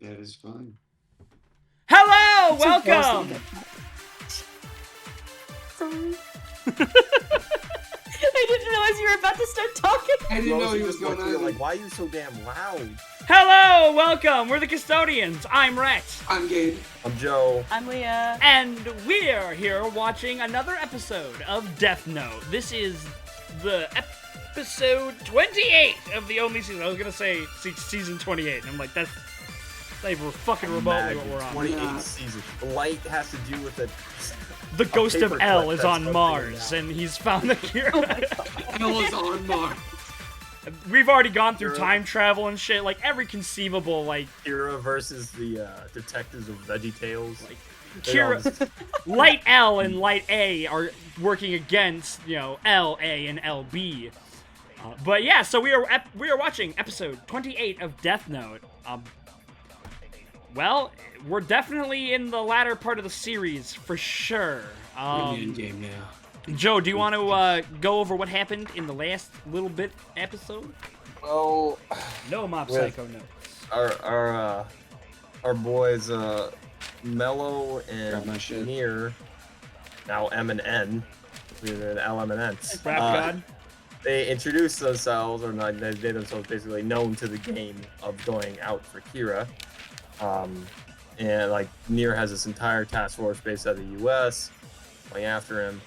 That is fine. Hello, welcome. Sorry. I didn't realize you were about to start talking. I didn't know he was just going on. like, why are you so damn loud? Hello, welcome. We're the Custodians. I'm Rhett. I'm Gabe. I'm Joe. I'm Leah. And we're here watching another episode of Death Note. This is the episode 28 of the only season. I was going to say season 28. And I'm like, that's not even fucking remotely what we're on. 28 seasons. Light has to do with it. The ghost of L is on Mars, and he's found the cure. L is on Mars. We've already gone through time travel and shit, like every conceivable, like Kira versus the detectives of VeggieTales. like Kira, Light L and Light A are working against, L, A, and LB. But yeah, so we are watching episode 28 of Death Note. Well, we're definitely in the latter part of the series for sure. We're in the endgame now. Joe, do you want to go over what happened in the last little bit episode? Well, No Mob With- Psycho notes. our boys Mello Grab my and shit. Nier, now M and N, we're the L, M, and N's. Rap God. They introduced themselves, or not, they made themselves basically known to the game of going out for Kira. And like Nier has this entire task force based out of the U.S. going after him,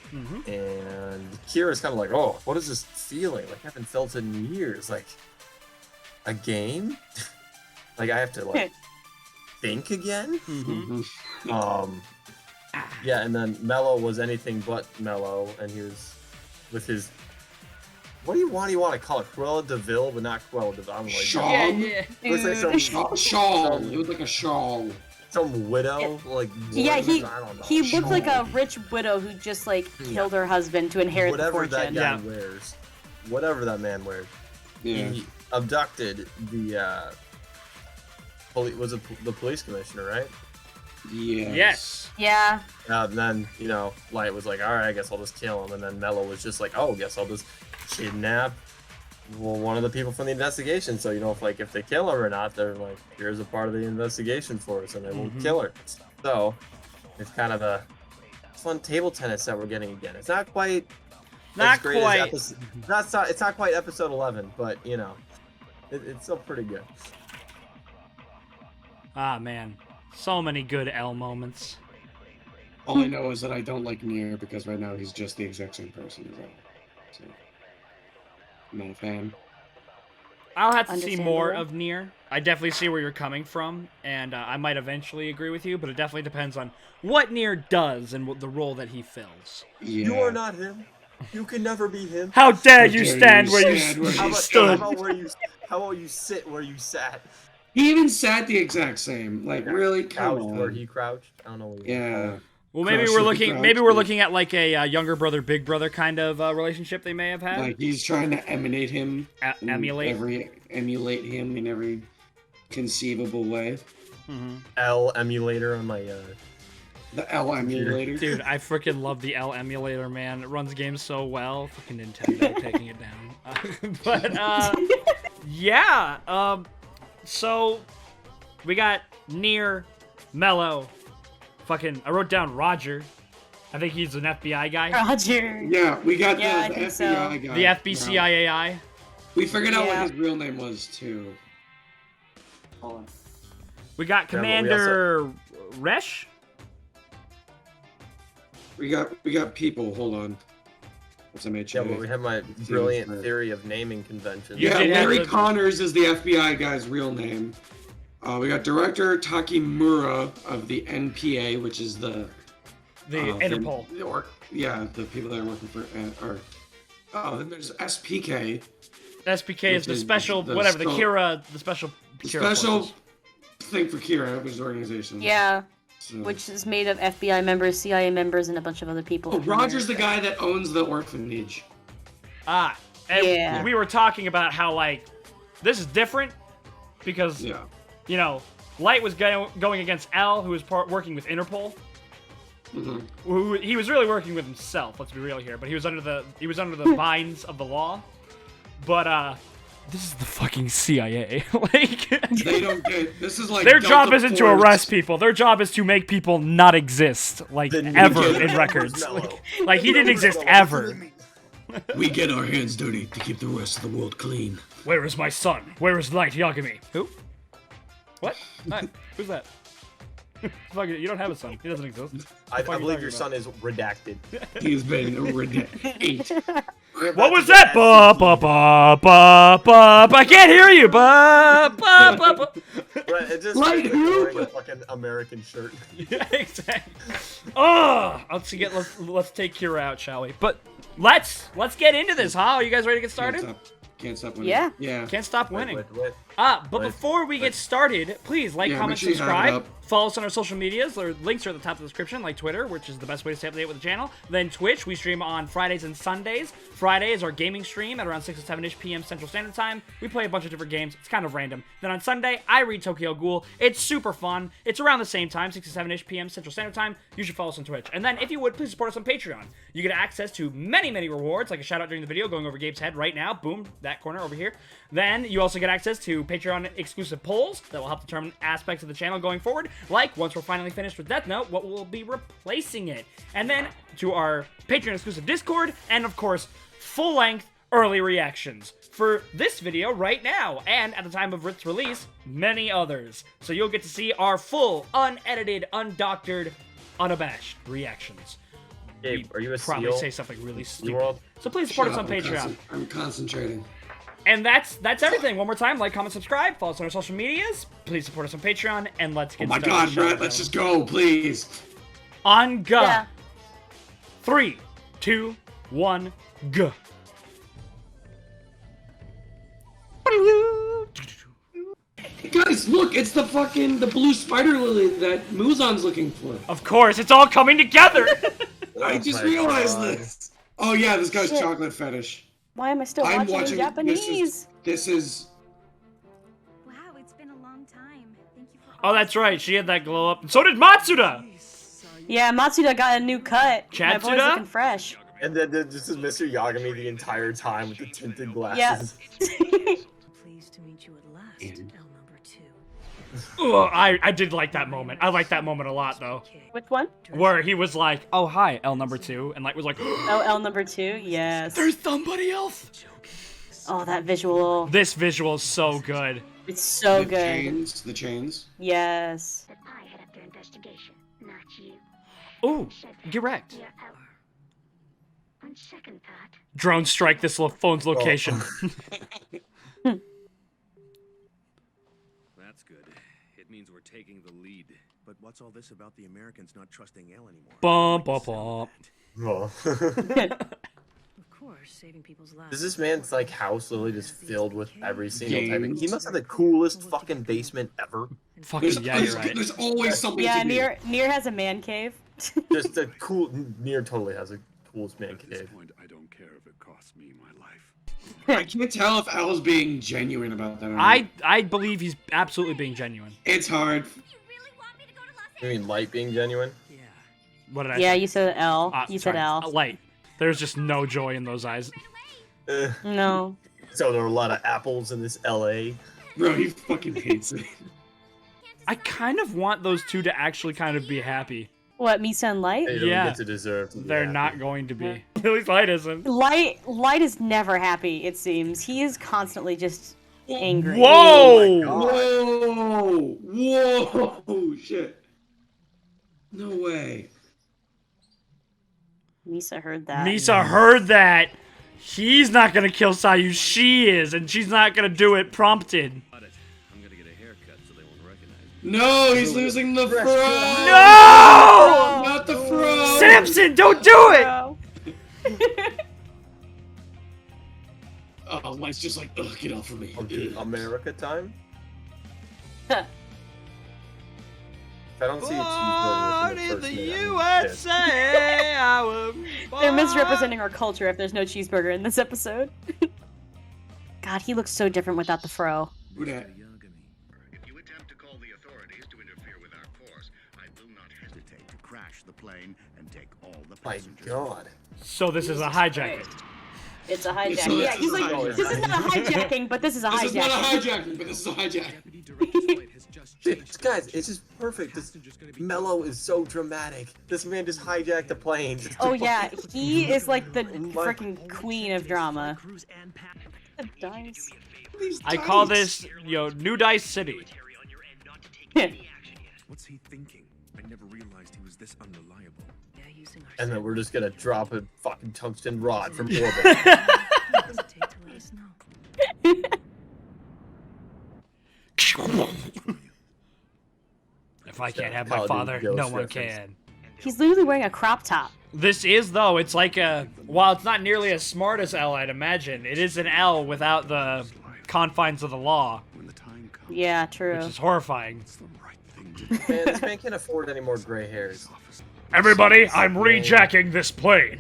and Kira's kind of like, "Oh, what is this feeling? Like I haven't felt it in years. Like a game? Like I have to like think again." Yeah, and then Mello was anything but Mello, and he was with his. What do you want to call it? Cruella de Vil, but not Cruella de Vil. I'm like, Shawl. Yeah. looks like Shawl. It was like a shawl. some widow, like Yeah, I don't know. he looked like a rich widow who just killed her husband to inherit Whatever the that fortune. guy wears, whatever that man wears, Yeah. he abducted the was it the police commissioner, right? Yes. Yeah. And then Light was like, all right, I guess I'll just kill him, and then Mello was just like, oh, guess I'll just kidnap one of the people from the investigation. So if they kill her or not, they're like, here's a part of the investigation for us, and they won't kill her. So it's kind of a fun table tennis that we're getting again. It's not quite Not as great quite. as it's not quite episode 11, but it's still pretty good. Ah, man. So many good L moments. All I know is that I don't like Nier because right now he's just the exact same person as L. So, I'm not a fan. I'll have to see more Understandable. of Nier. I definitely see where you're coming from, and I might eventually agree with you, but it definitely depends on what Nier does and what the role that he fills. Yeah. You are not him. You can never be him. How dare How you dare stand you where you stand where How you about, stood? how about you sit where you sat? He even sat the exact same. Like, really? Come Crouched on. where he crouched. I don't know. What Yeah. Well, maybe Crouch we're with the looking. crouch, Maybe we're dude. looking at like a younger brother, big brother kind of relationship they may have had. Like, he's trying to emulate him. Emulate. Emulate him in every conceivable way. L emulator on my. The L emulator. Dude, I freaking love the L emulator, man. It runs games so well. Fucking Nintendo taking it down. But yeah. So we got Nier, Mello. Fucking, I wrote down Roger. I think he's an FBI guy. Roger. Yeah, we got Yeah, I the think so. FBI guy. The FBCIAI. We figured out Yeah. what his real name was, too. Hold on. We got Yeah, but we Commander Resh. We got people. Hold on. What's MHA? Yeah, but we have my brilliant theory of naming conventions. Yeah, did have Larry the- Connors is the FBI guy's real name. We got Director Takimura of the NPA, which is the Interpol. The people that are working for. Then there's SPK, SPK is the which is special, the whatever, the skull- Kira, the special the Kira special forces. thing for Kira, which is the organization. Yeah, So. which is made of FBI members, CIA members, and a bunch of other people. Oh, from Roger's the America. guy that owns the orphanage. Ah, and Yeah. we were talking about how, like, this is different because, Yeah. Light was going against L, who was working with Interpol. hmm He was really working with himself, let's be real here, but he was under the vines of the law. But This is the fucking CIA. Like, They don't get. This is like their Delta job isn't to Force. arrest people. Their job is to make people not exist, like, The ever ninja in records. Mellow. Like, he didn't exist ever. We get our hands dirty to keep the rest of the world clean. Where is my son? Where is Light Yagami? Who? What? Hi. Who's that? Fuck it, you don't have a son. He doesn't exist. I Fuck you believe talking your about? son is redacted. He's been redacted. What was that? Ba ba ba ba ba. I can't hear you. Ba ba ba ba. Right, it just Like like who? wearing a fucking American shirt. Yeah, exactly. Oh, let's take Kira out, shall we? But let's get into this, huh? Are you guys ready to get started? Can't stop winning. Yeah. Yeah. Can't stop winning. Wait. But Wait. before we get started, please like, Yeah, comment, make sure you have it subscribe. up. Follow us on our social medias. Their links are at the top of the description, like Twitter, which is the best way to stay up to date with the channel. Then Twitch, we stream on Fridays and Sundays. Friday is our gaming stream at around 6 to 7-ish p.m. Central Standard Time. We play a bunch of different games. It's kind of random. Then on Sunday, I read Tokyo Ghoul. It's super fun. It's around the same time, 6 to 7-ish p.m. Central Standard Time. You should follow us on Twitch. And then, if you would, please support us on Patreon. You get access to many, many rewards, like a shout out during the video going over Gabe's head right now. Boom, that corner over here. Then you also get access to Patreon exclusive polls that will help determine aspects of the channel going forward, like once we're finally finished with Death Note, what will be replacing it. And then to our Patreon exclusive Discord, and of course, full-length early reactions for this video right now, and at the time of its release, many others. So you'll get to see our full, unedited, undoctored, unabashed reactions. Gabe, are you a Probably seal? say something really stupid. SeaWorld? So please support us Shut on up, Patreon. I'm concentrating. And that's everything. One more time, like, comment, subscribe, follow us on our social medias. Please support us on Patreon, and let's get Oh my started. God, shall we, Rhett, let's gentlemen? just go, please. On go. Yeah. 3, 2, 1, go. Guys, look, it's the blue spider lily that Muzan's looking for. Of course, it's all coming together. I Oh just my realized God. this. Oh yeah, this guy's Shit. chocolate fetish. Why am I still I'm watching in watching. Japanese? This is. Wow, it's been a long time. Thank you for Oh, that's right. She had that glow up. And so did Matsuda. Yeah, Matsuda got a new cut. My boy's Chatsuda? looking fresh. And then this is Mr. Yagami the entire time with the tinted Yeah. glasses. Pleased to meet you at last, And- L number 2. Ugh, I did like that moment. I like that moment a lot, though. Which one? Where he was like, oh, hi, L number 2. And like was like, Oh, L number 2? Yes. there's somebody else. Oh, that visual. This visual is so good. It's so the good. chains. The chains. Yes. That I head up their investigation, not you. Ooh, get wrecked. You're out. On second thought, Drone strike this phone's location. That's good. It means we're taking the lead. But what's all this about the Americans not trusting Elle anymore? Bum, bum, bum. Oh. Of course, saving people's lives. Is this man's like house literally just filled with every single type of... Games. He must have the coolest fucking basement ever. Fucking yeah, you're right. There's always something Yeah, to do. Nier has a man cave. Just a cool... Nier totally has a coolest man At this cave. point, I don't care if it costs me my life. I can't tell if Al's being genuine about that or not. I believe he's absolutely being genuine. It's hard. You mean Light being genuine? Yeah. What did I Yeah, say? you said L. You said Sorry. L. Light. There's just no joy in those eyes. No. So there are a lot of apples in this LA. Bro, he fucking hates it. I kind of want those two to actually kind of be happy. What, Misa and Light? They don't Yeah. get to deserve to be They're happy. not going to be. At least Light isn't. Light is never happy, it seems. He is constantly just angry. Whoa! Whoa! Whoa! Shit. No way. Misa heard that. Misa heard that. He's not gonna kill Sayu. She is, and she's not gonna do it prompted. Got it. I'm gonna get a haircut so they won't recognize me. No, he's losing the fro. No! Not the fro. Samson, don't do it! Bro. Oh, Light's just like, ugh, get off of me. America time? If I don't see a cheeseburger Born within in the the first minute, I'm USA, I was They're born- misrepresenting our culture if there's no cheeseburger in this episode. God, he looks so different without the fro. Who dat? If you attempt to call the authorities to interfere with our force, I will not hesitate to crash the plane and take all the My passengers. God. So this is a hijacker. It's a hijacking. It's Yeah, he's a like, hijacking. this is not a hijacking, but this is a This is not a hijacking. hijacking, but this is a hijack. Dude, guys, it's just perfect. This Mello is so dramatic. This man just hijacked a plane. Oh yeah, he is like the freaking queen of drama. The dice. I call this, New Dice City. What's he thinking? I never realized he was this unreliable. And then we're just gonna drop a fucking tungsten rod from orbit. If I can't have my Paladin father, Ghost no one reference. can. He's literally wearing a crop top. This is, though, it's like while it's not nearly as smart as L, I'd imagine, it is an L without the confines of the law, When the time comes, Yeah, true. which is horrifying. it's the right thing to do. Man, this man can't afford any more gray hairs. Everybody, I'm rejacking this plane.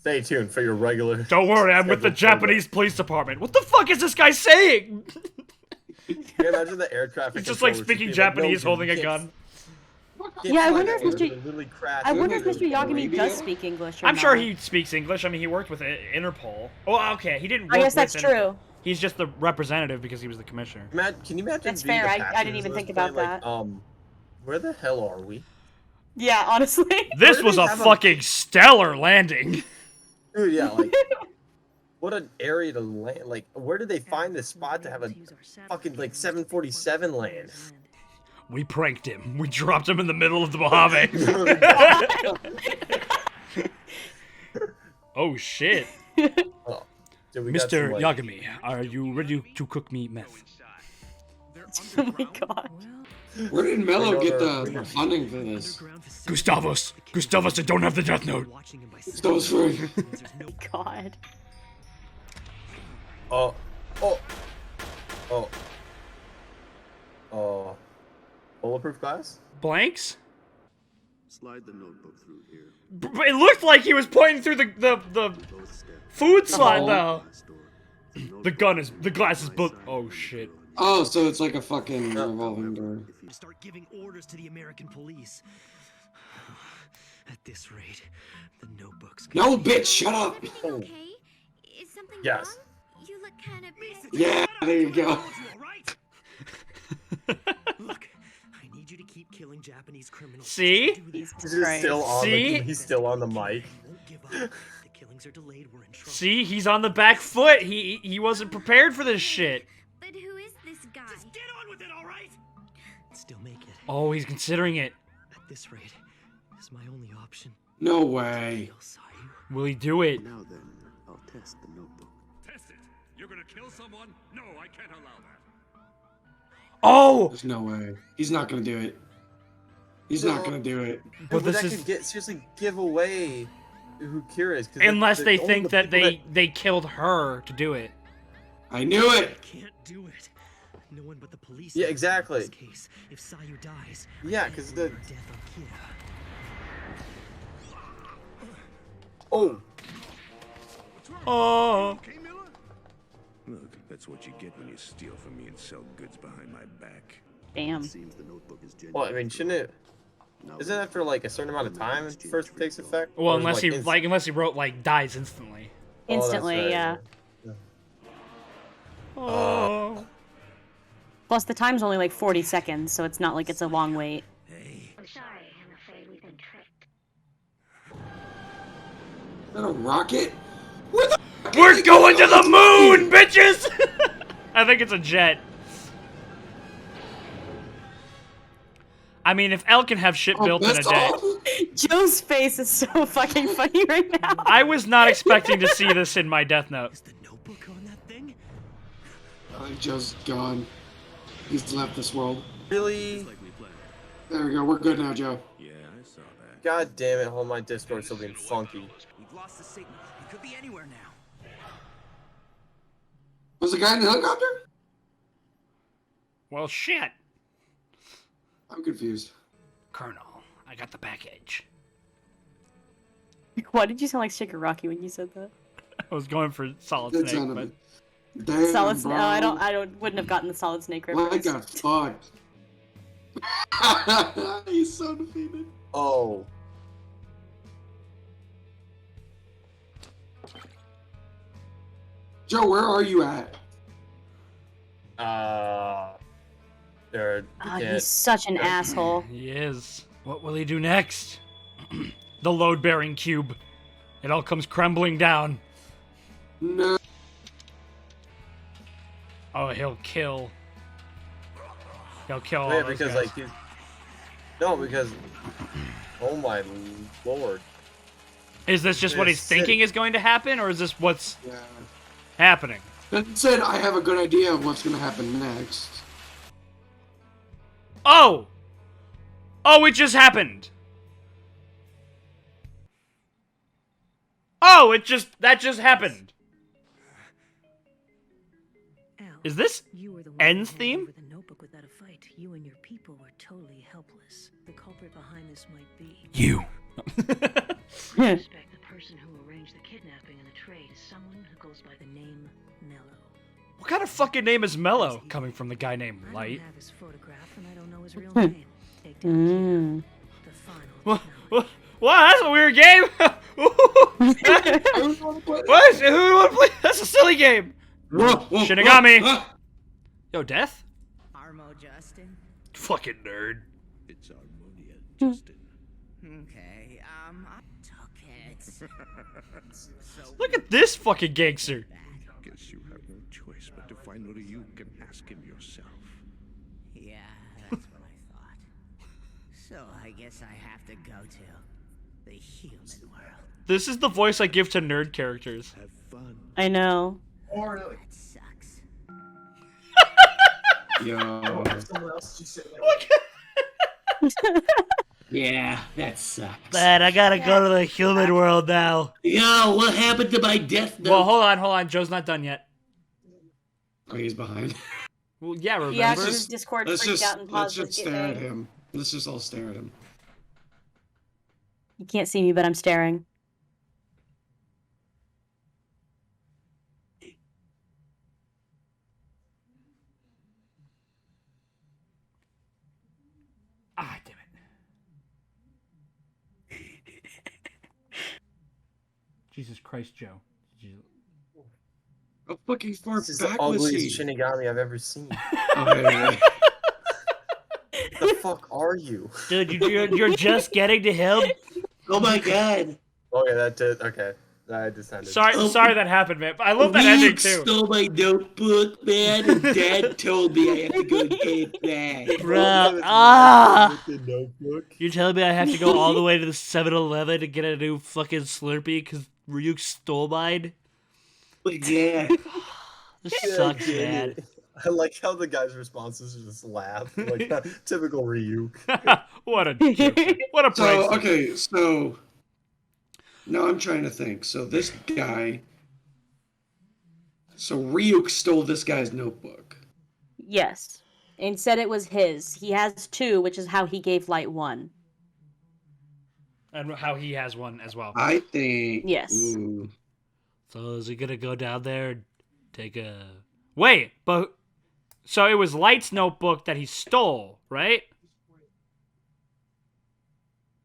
Stay tuned for your regular. Don't worry, I'm with the scheduled program. Japanese police department. What the fuck is this guy saying? Can you imagine the air traffic? He's just like controllers speaking just being like, Japanese, "No, holding a you gun. can't Yeah, I fly wonder that if way." Mr. They literally crash I wonder if into Mr. the- Yagami Arabia? does speak English or I'm sure not. he speaks English. I mean, he worked with Interpol. Oh, okay, he didn't work I guess that's with true. He's just the representative because he was the commissioner. Can you imagine? That's being fair, the I didn't passengers even of think this about plane, that. Like, where the hell are we? Yeah, honestly. This do was they a have a- fucking stellar landing. Dude, yeah, like, what an area to land. Like, where did they find this spot to have a fucking, like, 747 land? We pranked him. We dropped him in the middle of the Mojave. Oh shit. Oh, dude, we got Mr. some, like, Yagami, are you ready to cook me meth? Oh my god. Where did Mello get Another- the funding for this? Gustavus, I don't have the death note. That was free. God. Oh. Bulletproof glass? Blanks? Slide the notebook through here. It looked like he was pointing through the Both steps. food slot Oh. though. Last door. The glass is booked. Oh shit. Oh, so it's like a fucking revolving door. To start giving orders to the American police. At this rate, the notebook's No, bitch, shut up. Everything okay? Is something Yes. wrong? You look kind of. Yeah, there you go. Look, I need you to keep killing Japanese criminals. See? Do that. Jesus He's just Christ. still on See? he's still on the mic. I won't give up. If the killings are delayed, we're in trouble. See, he's on the back foot. He wasn't prepared for this shit. But who is this guy? Get on with it, all right? Still make it. Oh, he's considering it. At this rate, is my only option. No way. I'll saw you. Will he do it? Now then, I'll test the notebook. Test it. You're gonna kill someone? No, I can't allow that. Oh, There's no way. He's not gonna do it. He's not gonna do it. but Dude, this that is could seriously give away who Kira is. 'cause unless they only think the that people they killed her to do it. I knew it. Can't do it. No one but the police. Yeah, knows exactly. This case. If Sayu dies, Yeah, because the death on Kira. oh Oh, Okay, Miller? Look, that's what you get when you steal from me and sell goods behind my back. Damn. Seems the notebook is genuine. well, I mean, shouldn't it? Now Isn't it after like a certain amount of time it first takes effect? well, Or is it, unless he instant? unless he wrote dies instantly. Oh, that's Instantly, right, yeah. Oh. Plus, the time's only like 40 seconds, so it's not like it's a long wait. Hey, I'm sorry, I'm afraid we've been tricked. Is that a rocket? Where the fuck We're is it going to the It's moon, bitches! I think it's a jet. I mean, if L can have shit Oh, built in a that's day. all? Joe's face is so fucking funny right now. I was not expecting to see this in my Death Note. is the notebook on that thing? Joe's gone. He's left this world. Really? Like we planned. There we go. We're good now, Joe. Yeah, I saw that. God damn it! Hold my Discord still being funky. We've lost the signal. He could be anywhere now. Was the guy in the helicopter? Well, shit. I'm confused. Colonel, I got the package. Why did you sound like Shigaraki when you said that? I was going for Solid Good Snake, son of but a... Damn, Solid Snake. bro. No, I wouldn't have gotten the Solid Snake Well, I reference. got fucked. He's so defeated. Oh, Joe, where are you at? There. Oh, he's such an asshole. He is. What will he do next? The load-bearing cube. It all comes crumbling down. No. Oh, he'll kill. He'll kill all Yeah, those because guys. like he's... No, because oh my lord. Is this just what he's thinking is going to happen, or is this what's Yeah. happening? That said, I have a good idea of what's gonna happen next. Oh! Oh, it just happened! Oh, that just happened! Al, Is this you were the one N's who handed theme? over the notebook without a fight. You and your people were totally helpless. The culprit behind this might be You. I suspect the person who arranged the kidnapping and the trade is someone who goes by the name Mello. What kind of fucking name is Mello coming from the guy named I Light? don't have his photograph and I don't know his real name. Take down Mm. Kira, the final What? challenge. What? That's a weird game! What? Who would play? That's a silly game! Shinigami! Yo, Death? Armo Justin? Fucking nerd. It's Harmonia, Justin. Okay, I took it. So Look at this fucking gangster. Guess you have no choice but to find Ryuk and ask him yourself. yeah, that's what I thought. So I guess I have to go to the human world. This is the voice I give to nerd characters. Have fun. I know. That sucks. Yo. Look. Yeah, that sucks. Man, I gotta go to the human world now. Yo, what happened to my death note? Well, hold on. Joe's not done yet. Oh, he's behind. Well, yeah, remember? Yeah, his Discord Let's freaked just out and let's paused his just stare at game. him. Let's just all stare at him. You can't see me, but I'm staring. Ah, damn it. Jesus Christ, Joe. Did you... How fucking far This is the back was he? ugliest Shinigami I've ever seen. Okay. What the fuck are you? Dude, you're just getting to him? Oh my god. Okay, that did. Okay, that descended. Sorry that happened, man. But I love that ending, too. Stole my notebook, man, and Dad told me I had to go get it back. Bruh, You're telling me I have to go all the way to the 7-Eleven to get a new fucking Slurpee because Ryuk stole mine? Yeah. This sucks, man. I like how the guy's responses are just laugh, like typical Ryuk. What a joke. What a So, price. okay, so now I'm trying to think. So this guy, so Ryuk stole this guy's notebook. Yes. And said it was his. He has two, which is how he gave Light one. And how he has one as well. I think. Yes. Ooh, So is he gonna go down there and take a... Wait, but... So it was Light's notebook that he stole, right?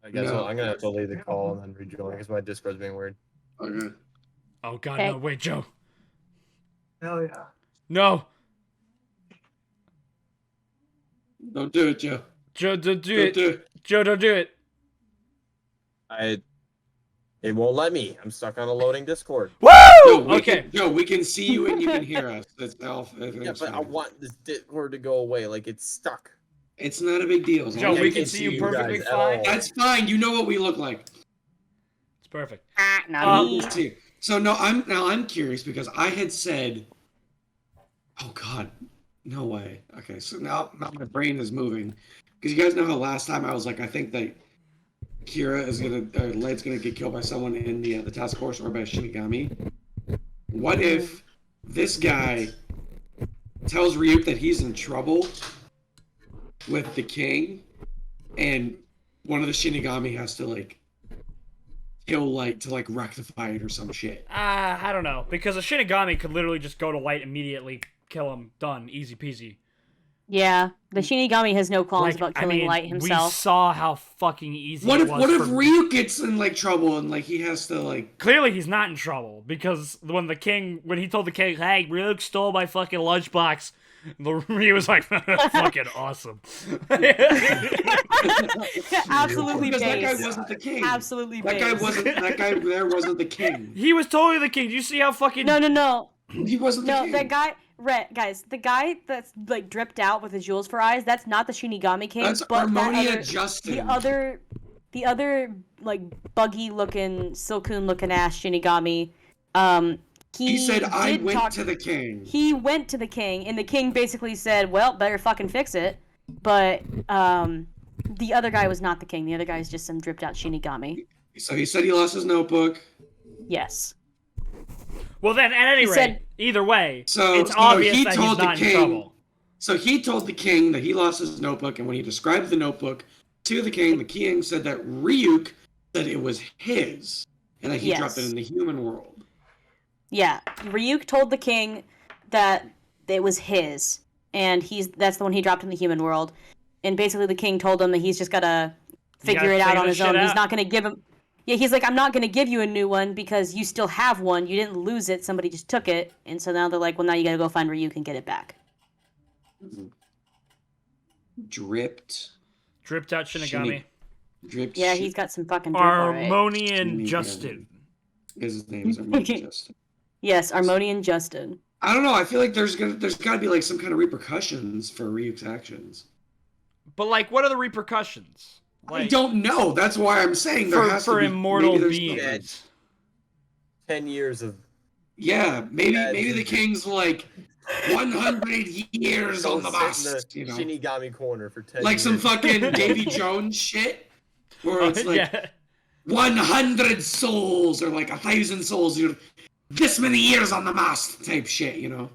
I guess No. I'm gonna have to leave the call and then rejoin because my Discord's being weird. okay. Oh god, Okay. no, wait, Joe. Hell yeah. No. Don't do it, Joe. Joe, don't do Don't it. do it. Joe, don't do it. It won't let me. I'm stuck on a loading Discord. Woo! Joe, Okay. Joe, we can see you and you can hear us. That's all. Yeah, but I want this Discord to go away. Like it's stuck. It's not a big deal. as long Joe, as we I can see you you perfectly guys at fine. all. That's fine. You know what we look like. It's perfect. Not me. Let's see. So no, I'm curious because I had said, oh God, no way. Okay, so now my brain is moving because you guys know how last time I was like, I think that Kira is Light's gonna get killed by someone in the task force or by Shinigami. What if this guy tells Ryuk that he's in trouble with the king, and one of the Shinigami has to like kill Light to like rectify it or some shit? I don't know. Because a Shinigami could literally just go to Light immediately, kill him, done, easy peasy. Yeah, the Shinigami has no qualms about killing Light we himself. saw how fucking easy What it if was what if for- Ryuk gets in like trouble and like he has to like? Clearly, he's not in trouble because when he told the king, "Hey, Ryuk stole my fucking lunchbox," he was like, "Fucking awesome." Absolutely Because that guy based. wasn't the king. Absolutely That guy based. wasn't. That guy there wasn't the king. He was totally the king. Do you see how fucking? No. He wasn't the No, king. that guy, Rhett, guys, the guy that's like dripped out with the jewels for eyes, that's not the Shinigami King. That's but Harmonia that other, Justin. The other like buggy looking, Silcoon looking ass Shinigami, He said, "I did went talk- to the king." He went to the king, and the king basically said, "Well, better fucking fix it." But the other guy was not the king. The other guy is just some dripped out Shinigami. So he said he lost his notebook. Yes. Well, then, at any He rate, said- either way, So it's obvious he that told he's the not in king. trouble. So he told the king that he lost his notebook, and when he described the notebook to the king said that Ryuk said it was his, and that he dropped it in the human world. Yeah, Ryuk told the king that it was his, and that's the one he dropped in the human world. And basically, the king told him that he's just gotta figure it out on his own. He's not gonna give him. Yeah, he's like, I'm not gonna give you a new one because you still have one. You didn't lose it. Somebody just took it, and so now they're like, well, now you gotta go find Ryuk and get it back. Dripped out Shinigami. Dripped. Yeah, he's got some fucking drip. Harmonian Justin. His name is Harmonian Justin. Yes, Harmonian Justin. I don't know. I feel like there's got to be like some kind of repercussions for Ryuk's actions. But like, what are the repercussions? Like, I don't know. That's why I'm saying there has to be immortal maybe beings. 10 years of. Yeah, maybe the king's like 100 years on the mast. You know, Shinigami corner for 10 like years. some fucking Davy Jones shit, where it's like 100 souls or like 1,000 souls. You know, this many years on the mast type shit. You know.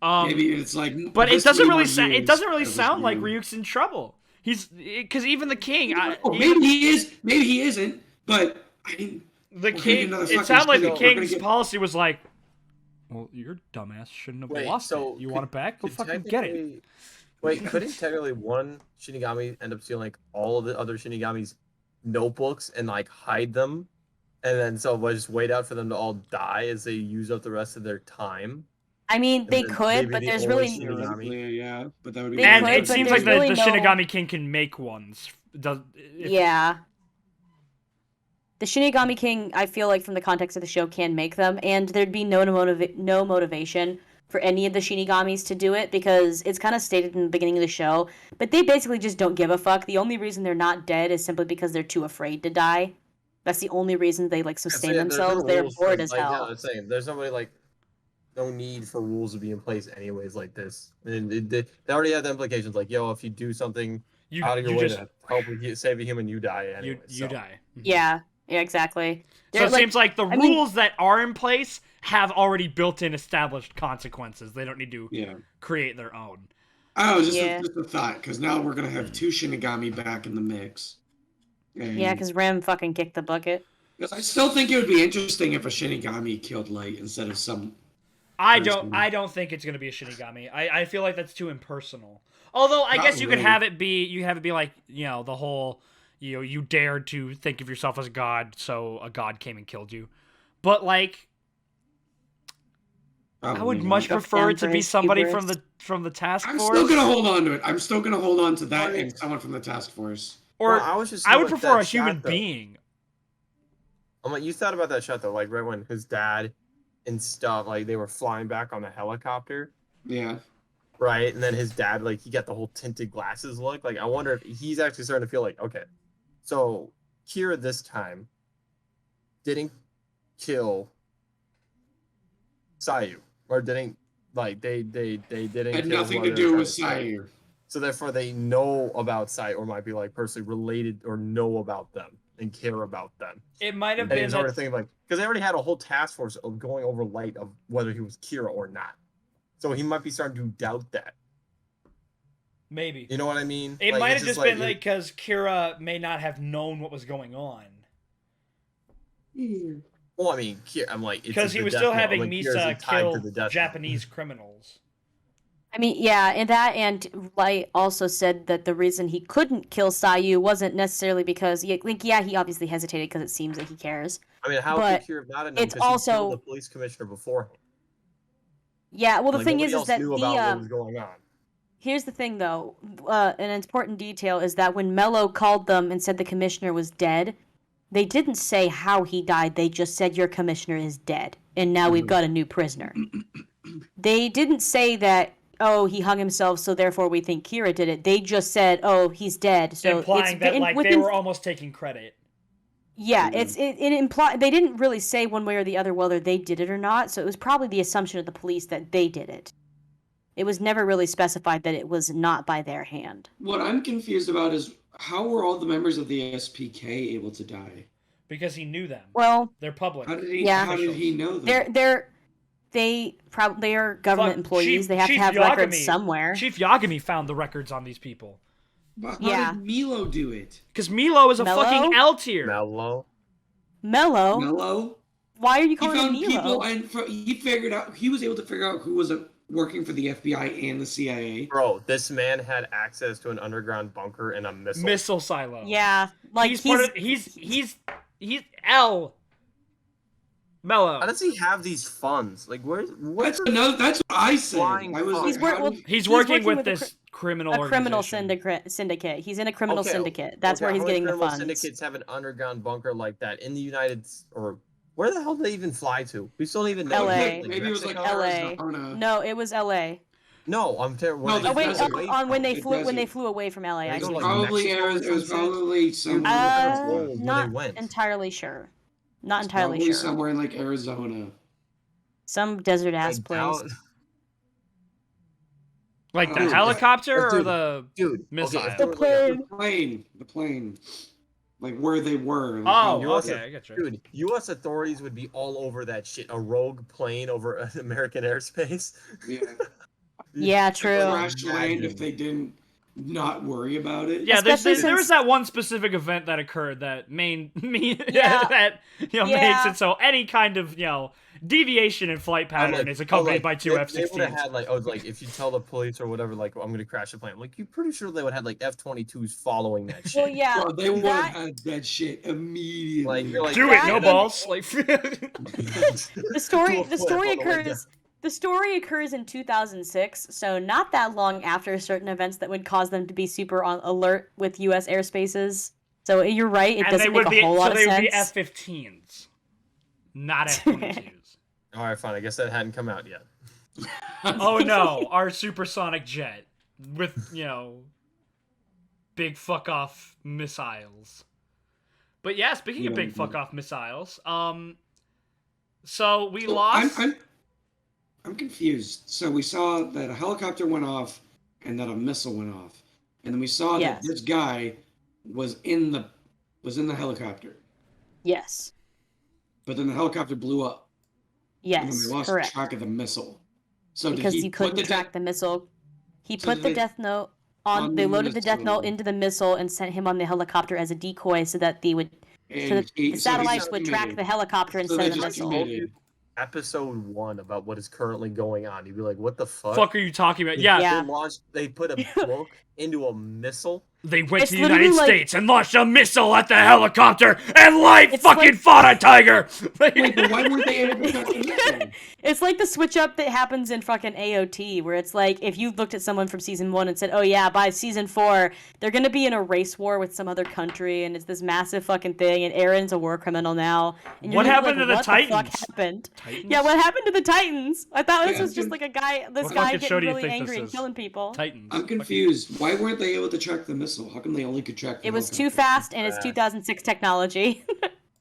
Maybe it's like, but it doesn't really sound. It doesn't really years sound like of Ryuk's in trouble. He's because even the king. Maybe he is. Maybe he isn't. But I mean, the king. It sounded like the king's policy was like, "Well, your dumbass shouldn't have lost it. You want it back? Go fucking get it." Wait, couldn't technically one Shinigami end up stealing like all of the other Shinigami's notebooks and like hide them, and then so we'll just wait out for them to all die as they use up the rest of their time? I mean, they could, but there's really yeah, but that would be. And it seems like the Shinigami King can make ones. Yeah. The Shinigami King, I feel like from the context of the show, can make them, and there'd be no motivation for any of the Shinigamis to do it, because it's kind of stated in the beginning of the show, but they basically just don't give a fuck. The only reason they're not dead is simply because they're too afraid to die. That's the only reason they like sustain themselves. They're bored as hell. Yeah, I'm saying there's nobody like. No need for rules to be in place anyways like this. And they already have the implications like, yo, if you do something out of your way to help save a human, you die anyway. You die. Yeah, exactly. So it seems like the rules that are in place have already built-in established consequences. They don't need to create their own. Oh, just a thought, because now we're going to have two Shinigami back in the mix. And yeah, because Rem fucking kicked the bucket. I still think it would be interesting if a Shinigami killed Light instead of some... I don't think it's gonna be a Shinigami. I feel like that's too impersonal. Although I guess you could have it be like, you know, the whole, you know, you dared to think of yourself as a god, so a god came and killed you. But like, I would much prefer it to be somebody from the task force. I'm still gonna hold on to it. I'm still gonna hold on to that and someone from the task force. Or I would prefer a human being. I'm like, you thought about that shot though, like right when his dad and stuff, like they were flying back on the helicopter. Yeah. Right, and then his dad, like, he got the whole tinted glasses look. Like, I wonder if he's actually starting to feel like, okay, so Kira this time didn't kill Sayu, or didn't like they didn't had nothing to do with Sayu. So therefore, they know about Sayu, or might be like personally related, or know about them and care about them. It might have and been sort of thinking like, because they already had a whole task force of going over Light of whether he was Kira or not. So he might be starting to doubt that. Maybe. You know what I mean? It like, might have just been like because Kira may not have known what was going on. Well, I mean, I'm like, because he was still having Misa kill Japanese criminals. I mean, yeah, and Light also said that the reason he couldn't kill Sayu wasn't necessarily because, he obviously hesitated because it seems that he cares. I mean, how But could Kira have not known? it's Because he killed the also, police commissioner beforehand. yeah, well, the Like, thing nobody is else that knew about what was going on. here's the thing, though. An important detail is that when Mello called them and said the commissioner was dead, they didn't say how he died. They just said, your commissioner is dead, and now we've got a new prisoner. They didn't say that, oh, he hung himself, so therefore we think Kira did it. They just said, oh, he's dead. So Implying that, like, they were almost taking credit. Yeah, it implied they didn't really say one way or the other whether they did it or not, so it was probably the assumption of the police that they did it. It was never really specified that it was not by their hand. What I'm confused about is how were all the members of the SPK able to die? Because he knew them. Well, they're public. How did he know them? They are government employees. They have to have Yagami, records somewhere. Chief Yagami found the records on these people. But how did Milo do it? Because Milo is a fucking L tier. Mello. Why are you calling him Milo? Milo? He figured out. He was able to figure out who was working for the FBI and the CIA. Bro, this man had access to an underground bunker and a missile silo. Yeah, like he's L. Mello. How does he have these funds? Like, That's what I said. I was he's working with this criminal syndicate. He's in a criminal syndicate. That's where he's getting the funds. Syndicates have an underground bunker like that in the United or where the hell did they even fly to? We still don't even know. LA. Maybe it was like LA. No, it was LA. No, I'm terrible. No, when they flew away from LA. It was probably somewhere. Not entirely sure. Not entirely sure. Somewhere in like Arizona. Some desert ass place. Like the helicopter or the missile? The plane. Like where they were. Like okay, I get you. Dude, U.S. authorities would be all over that shit. A rogue plane over an American airspace. Yeah. Yeah, true. Crash land if they didn't not worry about it. Yeah, there was that one specific event that occurred that makes it so any kind of deviation in flight pattern is accompanied by two F-16s. They would have had like if you tell the police or whatever, like I'm gonna crash the plane. Like you're pretty sure they would have like F-22s following that shit. Well, yeah, bro, they would have had that shit immediately. Do it, no balls. Like the story occurs in 2006, so not that long after certain events that would cause them to be super on alert with U.S. airspaces. So you're right; it doesn't make a whole lot of sense. So they would be F-15s, not F-22s. All right, fine. I guess that hadn't come out yet. Oh no, our supersonic jet with big fuck off missiles. But yeah, speaking of big fuck off missiles, so we lost. I'm confused. So we saw that a helicopter went off and that a missile went off, and then we saw that this guy was in the helicopter. Yes. But then the helicopter blew up. Yes, and then we lost track of the missile. So because you couldn't track the missile, he put the death note on. They loaded the death note into the missile and sent him on the helicopter as a decoy, so that the satellites would track the helicopter instead of the missile. Episode 1 about what is currently going on. You'd be like, what the fuck? Fuck are you talking about? Yeah. They put a book into a missile. They went to the United States and launched a missile at the helicopter, and Light fucking fought a tiger! Wait, but why weren't they able to track the missile? It's like the switch up that happens in fucking AOT, where it's like, if you looked at someone from season 1 and said, oh yeah, by season 4, they're gonna be in a race war with some other country, and it's this massive fucking thing, and Aaron's a war criminal now. And what happened to the Titans? What the fuck happened? Yeah, what happened to the Titans? I thought this was just like a guy, guy getting really angry and killing people. Titans. I'm confused. Why weren't they able to track the missile? How come they only could track the It was too fast, and it's 2006 technology.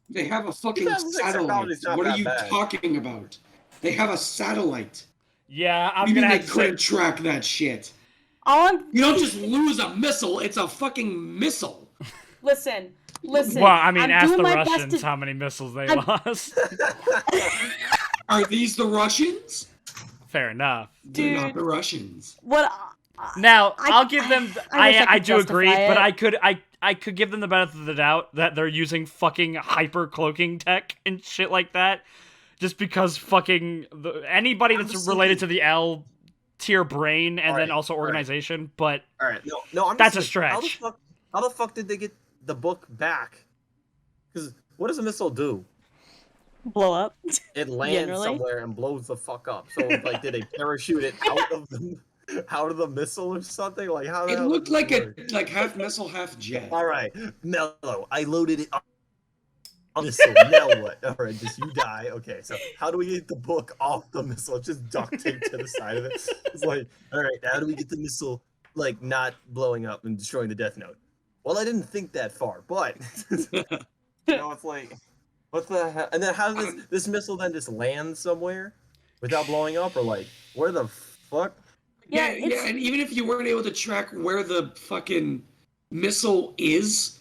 They have a fucking satellite. What are you talking about? They have a satellite. Yeah, I'm gonna have to say... couldn't track that shit. You don't just lose a missile. It's a fucking missile. Listen. Well, I mean, ask the Russians how many missiles they lost. Are these the Russians? Fair enough. They're not the Russians. What... Now, I'll give them... I do agree, it. but I could give them the benefit of the doubt that they're using fucking hyper-cloaking tech and shit like that. Just because fucking... anybody that's related to the L tier brain and then Alright, also alright. organization, but All right, no, I'm That's just a like, How the stretch. fuck did they get the book back? Because what does a missile do? Blow up. It lands Generally. somewhere and blows the fuck up. So like, did they parachute it out of the missile or something? Like how the It hell looked did like this a work? like half missile, half jet. All right, Mellow, I loaded it on missile. Now what? All right, just you die. Okay, so how do we get the book off the missile? Just duct tape to the side of it. It's like, all right, how do we get the missile like not blowing up and destroying the Death Note? Well, I didn't think that far, but it's like, what the hell? And then how does this missile then just land somewhere without blowing up, or like, where the fuck? Yeah, and even if you weren't able to track where the fucking missile is,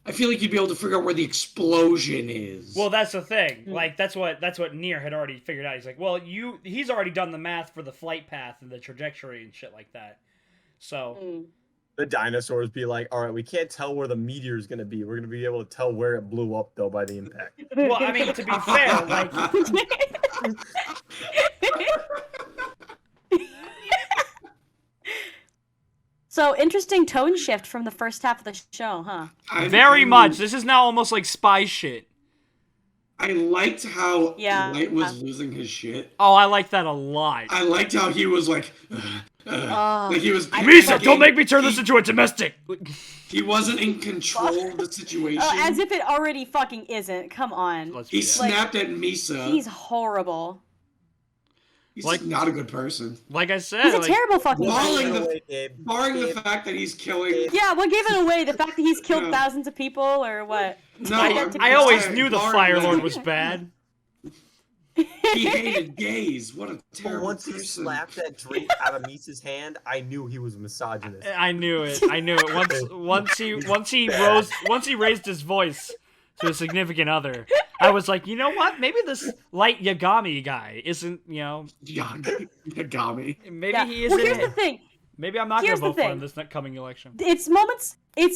I feel like you'd be able to figure out where the explosion is. well, that's the thing. Like that's what Nier had already figured out. He's like, well, he's already done the math for the flight path and the trajectory and shit like that. So The dinosaurs be like, all right, we can't tell where the meteor is gonna be. We're gonna be able to tell where it blew up though by the impact. well, I mean, to be fair, like So interesting tone shift from the first half of the show, huh? very much. This is now almost like spy shit. I liked how Yeah. Light was losing his shit. Oh, I like that a lot. I liked how he was like he was. Misa, don't make me turn this into a domestic. He wasn't in control of the situation. As if it already fucking isn't. Come on. He snapped at Misa. He's horrible. He's like not a good person. Like I said, He's a terrible fucking barring person. barring the fact that he's killing. Yeah, what gave it away? The fact that he's killed thousands of people, or what? No, I always knew the Fire Lord was bad. He hated gays. What a But terrible once he person. slapped that drink out of Misa's hand, I knew he was a misogynist. I knew it. Once he raised his voice to a significant other, I was like, you know what? Maybe this Light Yagami guy isn't, Yagami. Maybe Yeah. he isn't. Well, here's the thing. Maybe I'm not Here's gonna the vote for him thing. this coming election. It's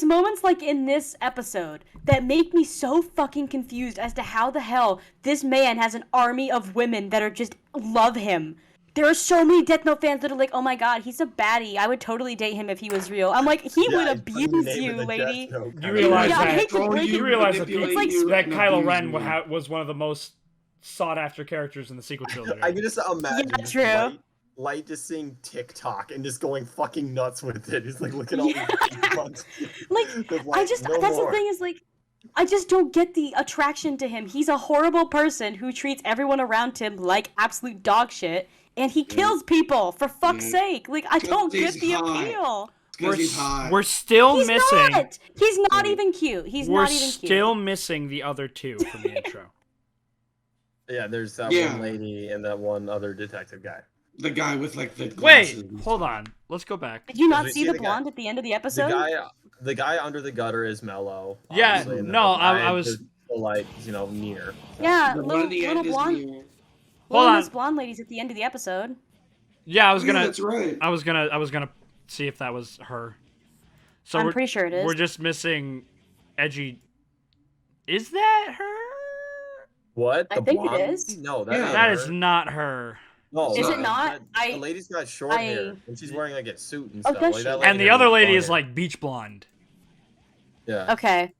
moments like in this episode that make me so fucking confused as to how the hell this man has an army of women that are just love him. There are so many Death Note fans that are like, oh my god, he's a baddie. I would totally date him if he was real. I'm like, he would abuse you, lady. You realize Yeah, I that? hate to break You it. realize that, It's like that Kylo Ren was one of the most sought after characters in the sequel trilogy. I can just imagine Yeah, true. Light just seeing TikTok and just going fucking nuts with it. He's like, look at all these TikToks. That's the thing is like, I just don't get the attraction to him. He's a horrible person who treats everyone around him like absolute dog shit, and he kills people for fuck's sake. Like, I don't get the appeal. We're still He's missing. not. He's not even cute. He's We're not even cute. still missing the other two from the intro. Yeah, there's that one lady and that one other detective guy. The guy with like the Wait, glasses. hold on. Let's go back. Did you not we see see the the guy- blonde at the end of the episode? The guy under the gutter is Mellow. Yeah, obviously, and no, the guy I was- just, like, near. Yeah, The one at the little end is blonde. Neil. Hold Well, on. Miss Blonde lady's at the end of the episode. Yeah, I was gonna. that's right. I was gonna see if that was her. So I'm we're pretty sure it is. We're just missing Edgy. Is that her? What? I The think it blonde? is. No, that ain't That her. is not her. No, Is it no, not? The lady's got short hair, and she's wearing like a suit and Oh, stuff. does Like, she? that And the has other lady blonde is hair. like beach blonde. Yeah. Okay.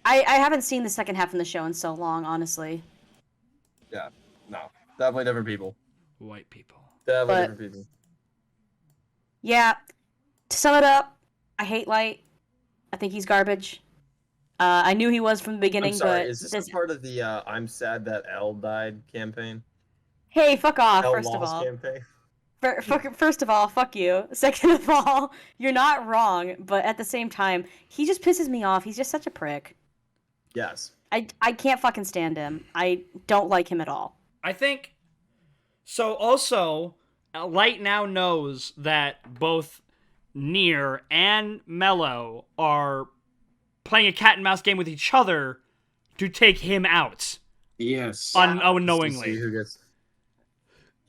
I haven't seen the second half of the show in so long, honestly. Yeah. No. Definitely different people. White people. Definitely But- different people. Yeah. To sum it up, I hate Light. I think he's garbage. I knew he was from the beginning, I'm sorry, but is this a part of the I'm sad that Elle died campaign? hey, fuck off, Elle first of lost all. campaign? First of all, fuck you. Second of all, you're not wrong, but at the same time, he just pisses me off. He's just such a prick. Yes. I can't fucking stand him. I don't like him at all. I think. So also, Light now knows that both Nier and Mello are playing a cat and mouse game with each other to take him out. Yes. Unknowingly. See who gets...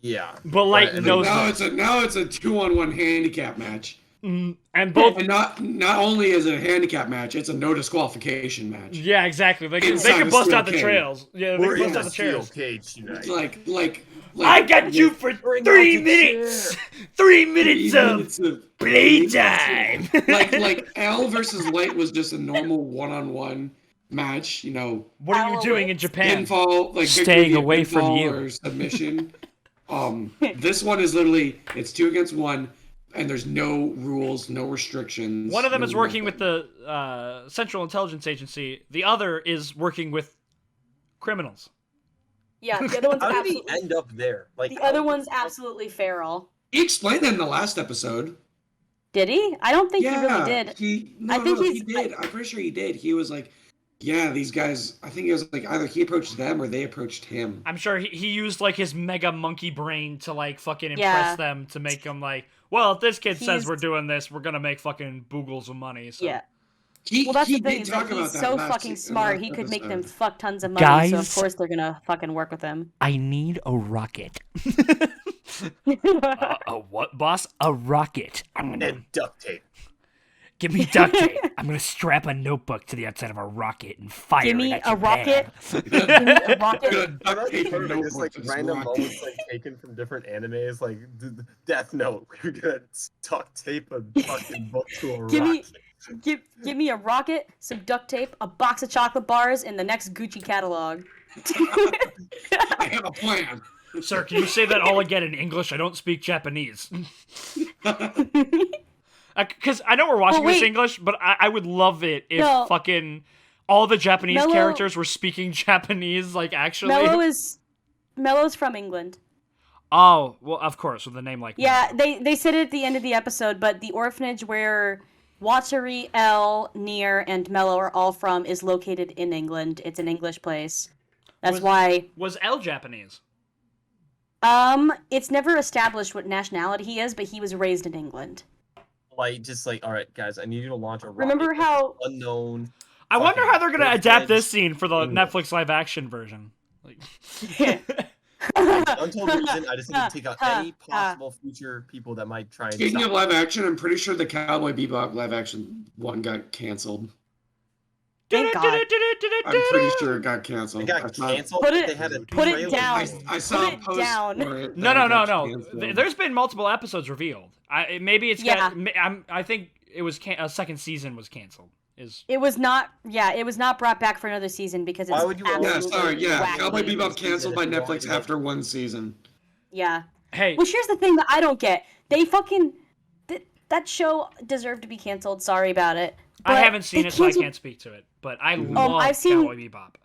Yeah. But Light and knows now that. it's a 2-on-1 handicap match. And both, And not only is it a handicap match, it's a no disqualification match. yeah, exactly. They Inside can a bust steel out the cage. trails. Yeah, they We're can in bust out a the steel trails. cage tonight. Like I got you for Bring 3 out the minutes. chair. 3 minutes 3 of minutes of playtime. like Al versus Light was just a normal one-on-one match. What are you doing in Japan? Pinfall, like Staying victory via away from pinfall you. or submission. This one is literally it's 2 against 1, and there's no rules, no restrictions. One of them no is working nothing. with the Central Intelligence Agency. The other is working with criminals. Yeah, the other one's How did he absolutely. end up there? Like The how other the one's fuck- absolutely feral. He explained that in the last episode. Did he? I don't think Yeah, he really did. I think he's- he did. I'm pretty sure he did. He was like, yeah, these guys. I think it was like either he approached them or they approached him. I'm sure he used like his mega monkey brain to like fucking impress Yeah. them to make them like, well, if this kid says He's- we're doing this, we're gonna make fucking boogles of money. So. Yeah. He, Well, that's he the thing. did Is talk that about he's that so last fucking se- smart. last He could make them episode. fuck tons of money. So of Guys. course they're gonna fucking work with him. I need a rocket. A what, boss? A rocket. I'm gonna and duct tape. give me duct tape. I'm gonna strap a notebook to the outside of a rocket and fire Give me it at a your rocket. man. Give me a rocket. Good I duct like tape and just like notebook is random rock. moments like taken from different animes, like Death Note. We're gonna duct tape a fucking book to a Give me- rocket. Give me a rocket, some duct tape, a box of chocolate bars, and the next Gucci catalog. I have a plan. Sir, can you say that all again in English? I don't speak Japanese. Because I know we're watching Well, this wait. English, but I would love it if No. fucking all the Japanese Mello- characters were speaking Japanese, like actually. Mello's from England. Oh, well, of course, with a name like Yeah, Mello. they said it at the end of the episode, but the orphanage where Watari, Elle, Near, and Mello are all from is located in England. It's an English place. That's why. Was L Japanese? It's never established what nationality he is, but he was raised in England. Like just like, all right, guys, I need you to launch a rocket. Remember how? unknown. I wonder fucking how they're gonna full-fledged adapt this scene for the English. Netflix live action version. Like, Untold reason, I just need to take out any possible future people that might try and Speaking stop of live action, I'm pretty sure the Cowboy Bebop live action one got canceled. Thank God. I'm pretty sure it got canceled. It got I saw- canceled. Put it- They had a put it trailer. down. I saw Put a it post down. for it. No, that no, it no, got no. canceled. There's been multiple episodes revealed. Maybe it's Yeah. I think it was a second season was canceled. It was not. Yeah, it was not brought back for another season because it's Why would you- Yeah, absolutely sorry. Yeah, wacky. Cowboy Bebop Season canceled by if you wanted Netflix to. after one season. Yeah. Hey, Well, here's the thing that I don't get. They fucking that show deserved to be canceled. Sorry about it. I But haven't seen they it, so I canceled- can't speak to it. But I love I've seen- Cowboy Bebop.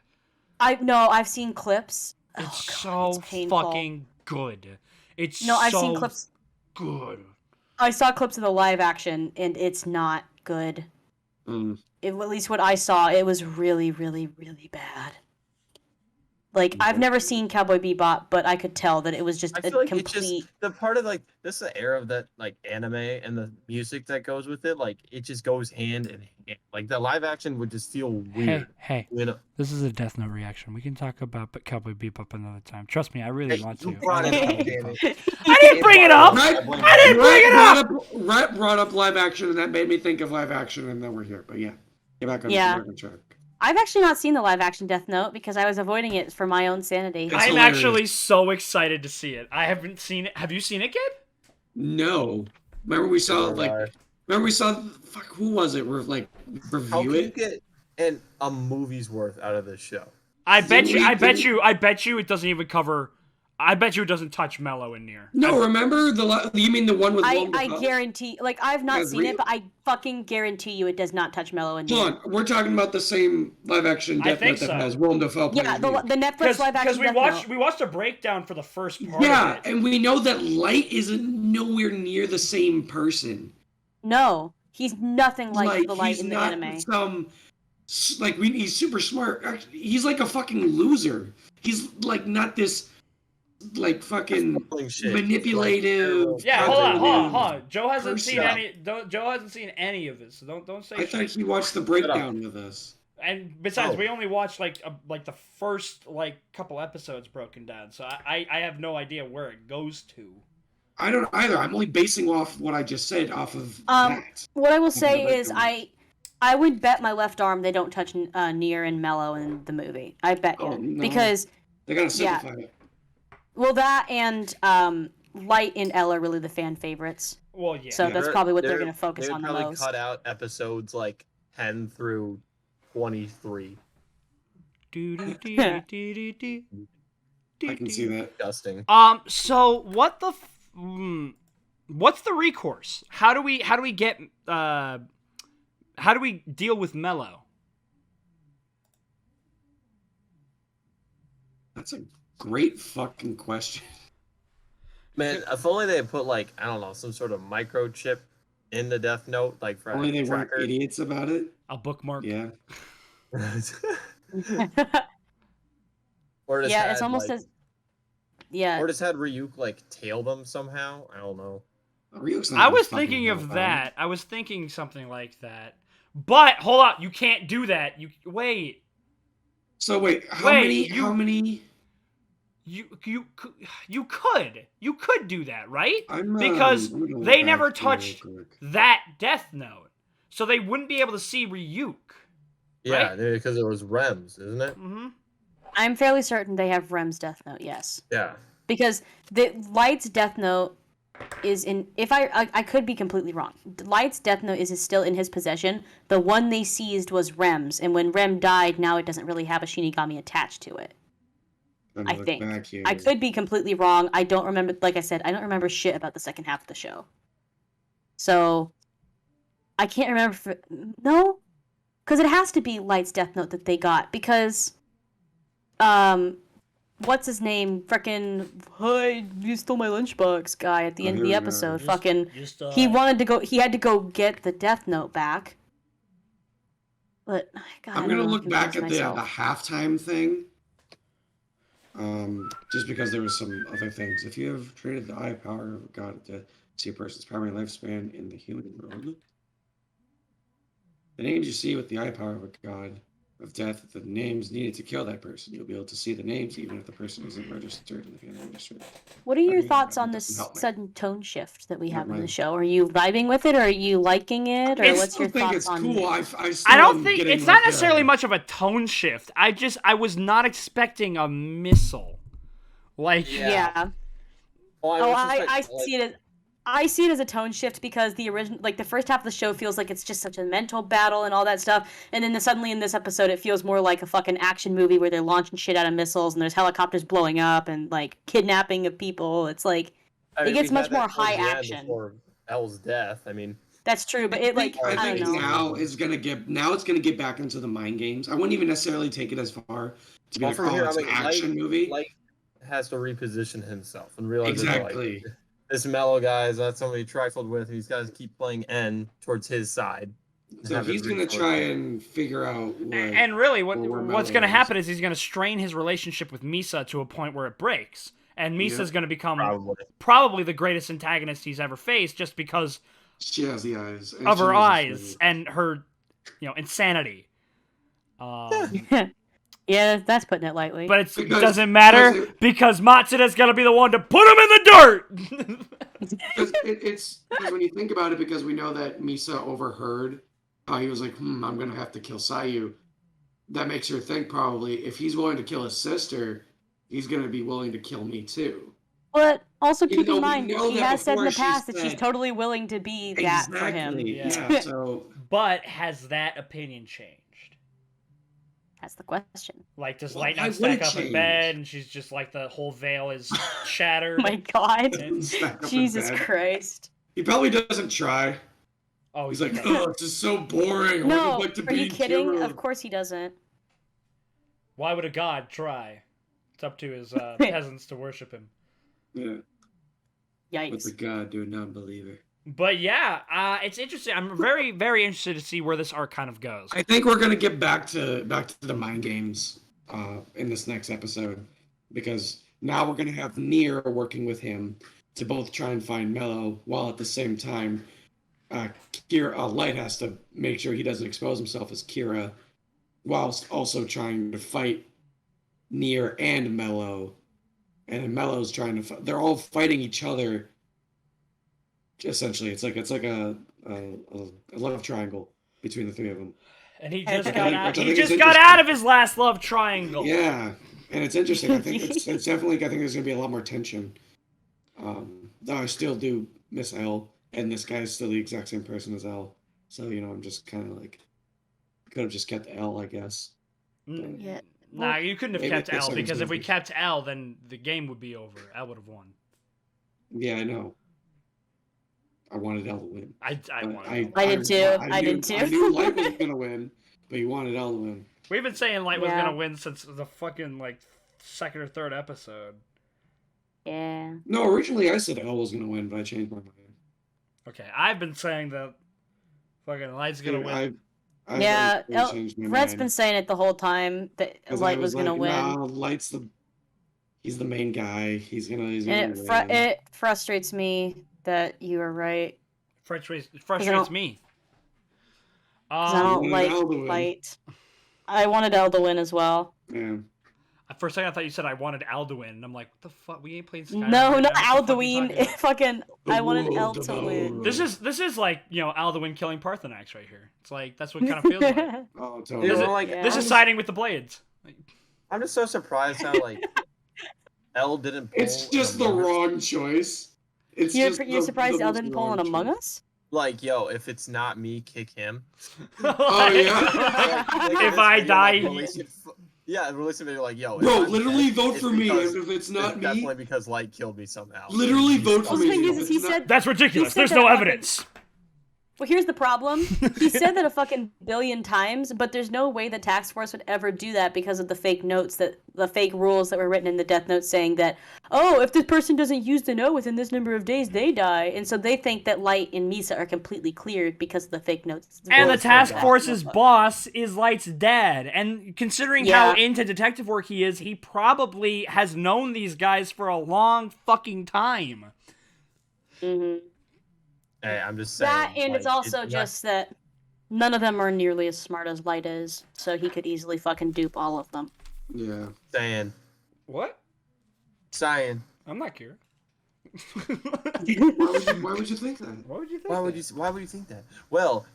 I've seen clips. It's Oh, God, so it's painful. fucking good. It's No, I've so seen clips. good. I saw clips of the live action, and it's not good. Mm. At least what I saw, it was really, really, really bad. Like, I've never seen Cowboy Bebop, but I could tell that it was just I a feel like it's complete. just the part of like this is the era of that like anime and the music that goes with it. Like it just goes hand in hand. Like the live action would just feel weird. Hey, when this is a Death Note reaction. We can talk about Cowboy Bebop another time. Trust me, I really Hey, want you to. brought I it love up, Cowboy damn Bebop. it. I didn't bring it up. Rhett, I didn't bring it up. Rhett brought up live action, and that made me think of live action, and then we're here. But yeah, get back on, Yeah. get back on track. I've actually not seen the live action Death Note because I was avoiding it for my own sanity. It's I'm hilarious. actually so excited to see it. I haven't seen it. Have you seen it, Gabe? No, remember we saw Alright. fuck, who was it? We're like How review can you it. get a movie's worth out of this show? I bet Didn't you. we- I bet you. I bet you it doesn't even cover. I bet you it doesn't touch Mellow in Near. No, remember you mean the one with I Willem Dafoe? guarantee, like, I've not Yeah, seen it, but I fucking guarantee you it does not touch Mellow and Hold Near. on, we're talking about the same live action I Death think Note that so. has Willem Dafoe playing Yeah, the Near. Netflix live action we Death watched Note. we watched a breakdown for the first part. Yeah, of it. and we know that Light is nowhere near the same person. No, he's nothing like the light he's in the not anime. he's super smart. Actually, he's like a fucking loser. He's like not this like fucking Fumbling shit. manipulative. Yeah, hold on. Joe hasn't person. seen any. Joe hasn't seen any of this. So don't say I shit. thought he watched the breakdown with us. And besides, Oh. we only watched like the first couple episodes broken down, so I have no idea where it goes to. I don't either. I'm only basing off what I just said off of that. What I will Off of say the is I would bet my left arm they don't touch Nier and Mello in the movie. I bet you. Oh, no. Because They gotta simplify it. Well, that and Light and Elle are really the fan favorites. Well, yeah. So that's probably what they're They're- going to focus they would on the probably most. cut out episodes like 10 through 23. I can see that. Disgusting. So what the what's the recourse? How do we get how do we deal with Mello? That's a great fucking question. Man, if only they had put like, I don't know, some sort of microchip in the Death Note, like for Only they weren't tracker. idiots about it. A bookmark. Yeah. Or just Yeah, had, it's almost like, as yeah. Or just had Ryuk like tail them somehow. I don't know. Ryuk's not I gonna was fucking thinking help of out. that. I was thinking something like that. But hold up, you can't do that. You wait. So wait, how Wait, many? you- How many? You could do that, right? I'm Because gonna look they back never here real touched quick. that Death Note, so they wouldn't be able to see Ryuk. Yeah, Right? because it was Rems, isn't it? Mm-hmm. I'm fairly certain they have Rem's Death Note, yes. Yeah. Because the Light's Death Note is in if I could be completely wrong. Light's Death Note is still in his possession. The one they seized was Rem's, and when Rem died, now it doesn't really have a Shinigami attached to it. Gonna I look think. back here. I could be completely wrong. I don't remember, like I said, I don't remember shit about the second half of the show. So, I can't remember if no? Because it has to be Light's Death Note that they got, because, what's his name? Frickin', hi, you stole my lunchbox guy at the end of the episode. He wanted to go, he had to go get the Death Note back. But, God, I'm I gonna don't know, look back at confused the halftime thing. Just because there was some other things. If you have traded the eye power of God to see a person's primary lifespan in the human world, the names you see with the eye power of a god of death, the names needed to kill that person. You'll be able to see the names even if the person isn't registered in the family registry. What are your Okay, thoughts that on doesn't this help me. sudden tone shift that we have in the mind. show? Are you vibing with it, or are you liking it, or I what's still your think thoughts it's on cool. it? I don't think it's not necessarily much of a tone shift. I was not expecting a missile. Like Yeah. Oh, I see it as I see it as a tone shift because the original, like the first half of the show, feels like it's just such a mental battle and all that stuff, and then suddenly in this episode, it feels more like a fucking action movie where they're launching shit out of missiles and there's helicopters blowing up and like kidnapping of people. It's like it gets much more high action. Before Elle's death, I mean. That's true, but it like I I think don't know. now it's gonna get back into the mind games. I wouldn't even necessarily take it as far to be Well, like, from oh, here, it's I an mean, action movie. Light has to reposition himself and realize that, Exactly. like, this Mellow guy is not somebody he trifled with. He's got to keep playing N towards his side. So he's gonna try and figure out. Like, and really, what's Mello going to is. happen is he's going to strain his relationship with Misa to a point where it breaks, and Misa's going to become probably the greatest antagonist he's ever faced, just because she has the eyes and of she her uses eyes it. and her, insanity. Yeah, that's putting it lightly. But it Because- doesn't matter because Matsuda's going to be the one to put him in the dirt. It's because when you think about it, because we know that Misa overheard how he was like, I'm gonna have to kill Sayu. That makes her think probably if he's willing to kill his sister, he's gonna be willing to kill me too. But also Even keep though in we mind, know she that has said in the before she past that she's said- totally willing to be that for him. Exactly. Yeah. So But has that opinion changed? That's the question. Like, does Well, Light why not would stack it up in change? bed, and she's just like the whole veil is shattered? Oh my God. stack up in Jesus bed. Christ. He probably doesn't try. Oh, He's like, oh, it's just so boring. I No, would like to are be you kidding? Kira." Of course he doesn't. Why would a god try? It's up to his peasants to worship him. Yeah. What's Yikes. a god to a non-believer? But yeah, it's interesting. I'm very, very interested to see where this arc kind of goes. I think we're gonna get back to the mind games in this next episode because now we're gonna have Nier working with him to both try and find Mello while at the same time Kira Light has to make sure he doesn't expose himself as Kira whilst also trying to fight Nier and Mello. And then Mello's trying to they're all fighting each other essentially, it's like a love triangle between the three of them. And he just Which got I out. think He is just got interesting. out of his last love triangle. Yeah, and it's interesting. I think it's definitely. I think there's gonna be a lot more tension. Though I still do miss L, and this guy's still the exact same person as L. So I'm just kind of like could have just kept L, I guess. Yeah. Nah, you couldn't have Maybe kept there's L some because if we changes. kept L, then the game would be over. L would have won. Yeah, I know. I wanted L to win. I But wanted. I did too. I knew, did too. I knew Light was gonna win, but you wanted L to win. We've been saying Light was Yeah. gonna win since the fucking like second or third episode. Yeah. No, originally I said L was gonna win, but I changed my mind. Okay, I've been saying that fucking Light's gonna win. I Yeah, always changed my Red's mind. been saying it the whole time that 'Cause Light I was gonna like, win. Nah, Light's he's the main guy. He's gonna And win. it frustrates me that you were right. Frustrates me. 'Cause I don't wanted like Al to win. Light. I wanted Elle to win as well. Yeah. At first, I thought you said I wanted Alduin, and I'm like, what the fuck? We ain't played Skyrim. No, right not now. What the fuck are you Alduin. talking about? Fucking, I wanted world Elle of to win. This is like Alduin killing Parthenax right here. It's like that's what it kind of feels like. Oh, You totally. know, like, Yeah. This is siding with the blades. Like, I'm just so surprised how like L didn't. Pull It's just an the Among Us. wrong choice. It's You're just surprised the Elle most didn't pull wrong an Among choice. Us? Like, yo, if it's not me, kick him. Oh yeah. If I die, yeah, release a video like, yo. Bro, if I'm literally dead, vote it's for me. because- If it's not me, definitely because Light killed me somehow. literally He's vote for Well, the me. thing If is, it's he not- said. that's ridiculous. said There's that no fucking- evidence. Well, here's the problem. He said that a fucking billion times, but there's no way the task force would ever do that because of the fake notes the fake rules that were written in the death notes saying that, oh, if this person doesn't use the note within this number of days, they die. And so they think that Light and Misa are completely cleared because of the fake notes. And the Well, task yeah. force's boss is Light's dad. And considering how into detective work he is, he probably has known these guys for a long fucking time. Mm-hmm. Hey, I'm just saying. That, and like, it's also not- just that none of them are nearly as smart as Light is, so he could easily fucking dupe all of them. Yeah. saying. What? Saying. I'm not curious. Why would you think that? What would you think? Why would you think that? Well,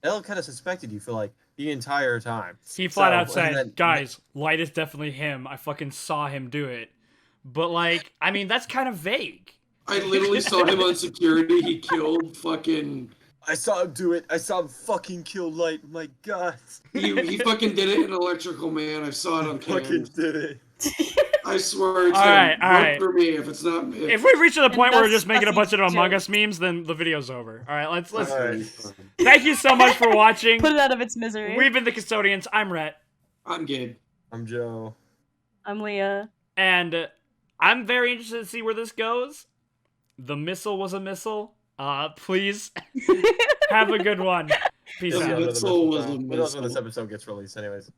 Elle kind of suspected you for like the entire time. He flat out So, said, and then- guys, Light is definitely him. I fucking saw him do it. But, like, I mean, that's kind of vague. I literally saw him on security. He killed fucking. I saw him do it. I saw him fucking kill Light. My God. He fucking did it in Electrical Man. I saw it on camera. Fucking did it. I swear it's All right, him. all Vote right. for me if it's not me. If we reach to the point where we're that's just making a bunch of fucking Among joke. Us memes, then the video's over. All right, let's. All right. Thank you so much for watching. Put it out of its misery. We've been the Custodians. I'm Rhett. I'm Gabe. I'm Joe. I'm Leah. And I'm very interested to see where this goes. The missile was a missile. Please have a good one. Peace The out. missile was a Who knows when this missile. episode gets released, anyways?